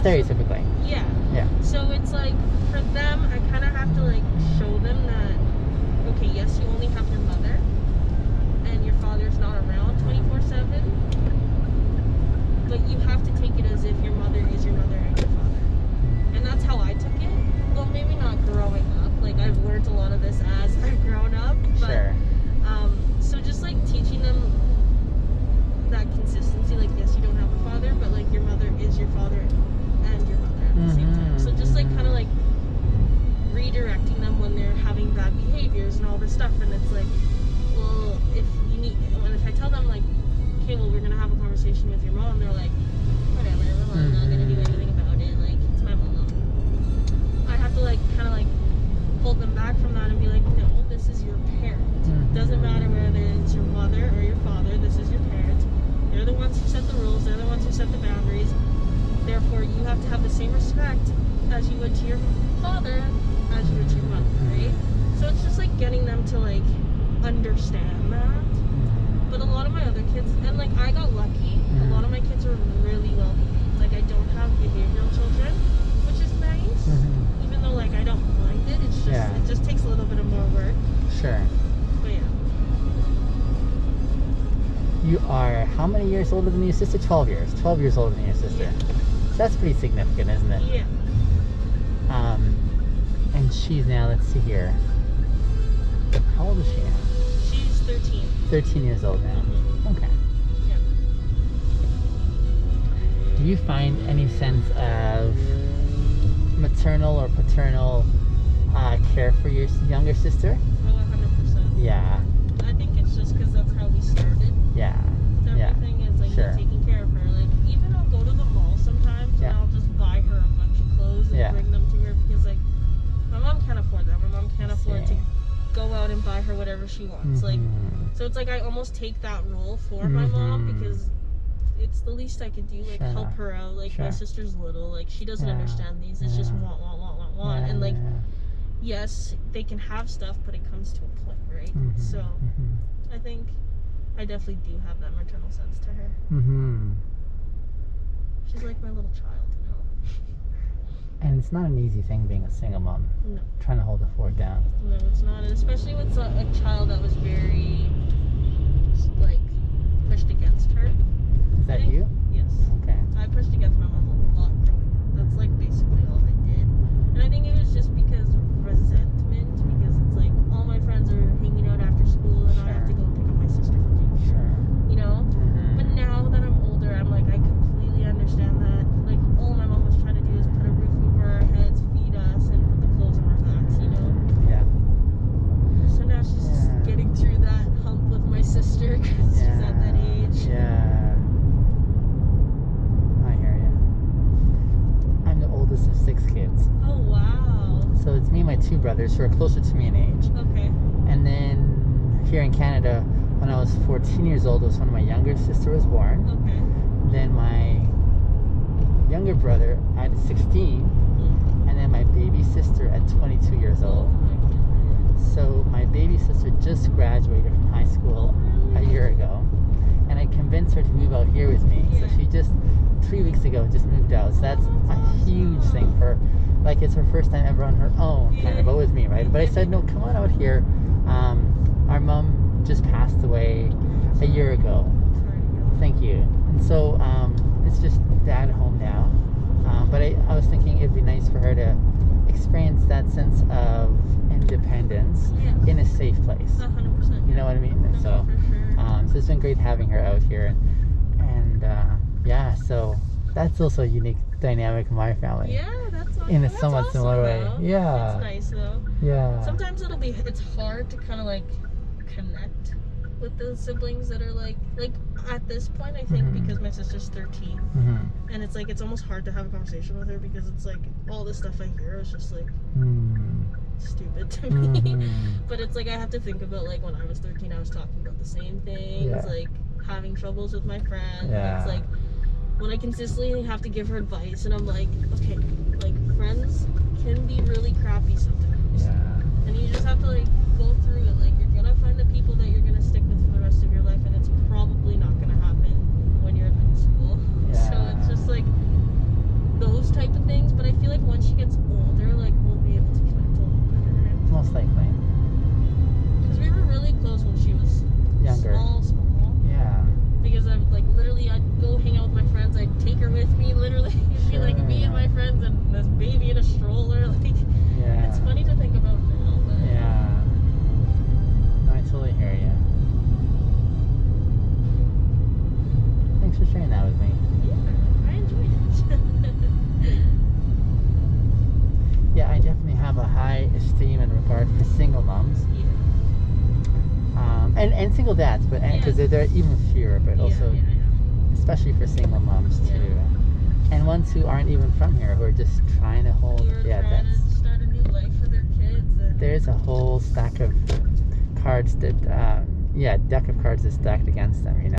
Stereotypically. Yeah. Yeah. So it's like, for them, I kind of have to like show them that, okay, yes, you only have your mother, and your father's not around 24/7, but you have to take it as if your mother is your mother and your father. And that's how I took it. Well, maybe not growing up. Like, I've learned a lot of this as I've grown up. But, Sure. so just like teaching them that consistency, like, yes, you don't have a father, but like your mother is your father and your mother at the same time. So just like kind of like redirecting them when they're having bad behaviors and all this stuff. And it's like, well, if I tell them like, okay, well, we're gonna have a conversation with your mom, they're like, whatever, I'm not gonna do anything about it, like, it's my mom. I have to like kind of like hold them back from that and be like, no, this is your parent. Doesn't matter whether it's your mother or your father, this is your parent. They're the ones who set the rules, they're the ones who set the boundaries. Therefore, you have to have the same respect as you would to your father as you would to your mother, right? So it's just like getting them to like understand that. But a lot of my other kids, and like I got lucky, a lot of my kids are really well behaved. Like, I don't have behavioral children, which is nice. Even though like I don't mind it, it's just it just takes a little bit of more work. Sure. But yeah. You are how many years older than your sister? 12 years. 12 years older than your sister. Yeah. So that's pretty significant, isn't it? Yeah. And she's now, let's see here. How old is she now? She's 13. 13 years old now. Okay. Yeah. Do you find any sense of maternal or paternal care for your younger sister? Oh, 100%. Yeah. I think it's just because that's how we started. Yeah. Everything is like Sure. taking care of her. Like, even I'll go to the mall sometimes and I'll just buy her a bunch of clothes and bring them to her because like my mom can't afford that. My mom can't afford to go out and buy her whatever she wants. Like, so it's like I almost take that role for my mom because it's the least I could do. Like, help her out. Like, my sister's little. Like, she doesn't understand these. It's just want. And like, yes, they can have stuff, but it comes to a point, right? So I think I definitely do have that maternal sense to her. She's like my little child, you know. And it's not an easy thing being a single mom. No. Trying to hold the fort down. No, it's not. And especially with a child that was very, like, pushed against her. Is that you? Yes. Okay. I pushed against my mom a lot growing up. That's, like, basically all I did. And I think it was just because of resentment, because it's like, all my friends are hanging out after school and I have to go pick up my sister from daycare. You know? But now that I'm older, I'm like, I completely understand that. Like, all my mom was trying to do is put a roof over our heads, feed us, and put the clothes on our backs, you know? Yeah. So now she's just getting through that hump with my sister because she's at that age. Yeah. I hear you. I'm the oldest of 6 kids. Oh, wow. So it's me and my 2 brothers who are closer to me in age. Okay. And then here in Canada, when I was 14 years old, was when my younger sister was born. Okay. Then my younger brother at 16, and then my baby sister at 22 years Oh, old. my goodness. So my baby sister just graduated from high school a year ago, and I convinced her to move out here with me. So she just 3 weeks ago just moved out. So that's a huge thing for, like, it's her first time ever on her own, kind of, but with me, right? But I said, no, come on out here. Our mom just passed away a year ago. Thank you. And so it's just dad home now. But I was thinking it'd be nice for her to experience that sense of independence in a safe place. 100%. You know what I mean? No, So, for sure. so it's been great having her out here. And yeah, so that's also a unique dynamic in my family. Yeah, that's awesome. In a That's somewhat awesome, similar way. though. Yeah. It's nice, though. Yeah. Sometimes it's hard to kind of like connect with those siblings that are like at this point, I think, because my sister's 13, and it's like it's almost hard to have a conversation with her because it's like all the stuff I hear is just like stupid to me. But it's like I have to think about like when I was 13, I was talking about the same things, like having troubles with my friends. It's like when I consistently have to give her advice, and I'm like, okay, like friends can be really crappy sometimes, and you just have to like go through it. Like, you're gonna find the people that you're gonna stick with for the rest of your life, and it's probably not gonna happen when you're in middle school. So it's just like those once she gets older, like we'll be able to connect a little better. Most likely. Because we were really close when she was Younger. small. Yeah. Because I would like literally, I'd go hang out with my friends. I'd take her with me. Literally, it'd be like me and my friends and this baby in a stroller. Like, Yeah. it's funny to think about now. But Yeah. No, I totally hear you. Thanks for sharing that with me. yeah, I enjoyed it. Yeah, I definitely have a high esteem and regard for single moms. Yeah. And single dads, but because they're even fewer, but also especially for single moms too, and ones who aren't even from here, who are just trying to hold. Who are trying to start a new life for their kids. And There's a whole stack of cards that, deck of cards that's stacked against them.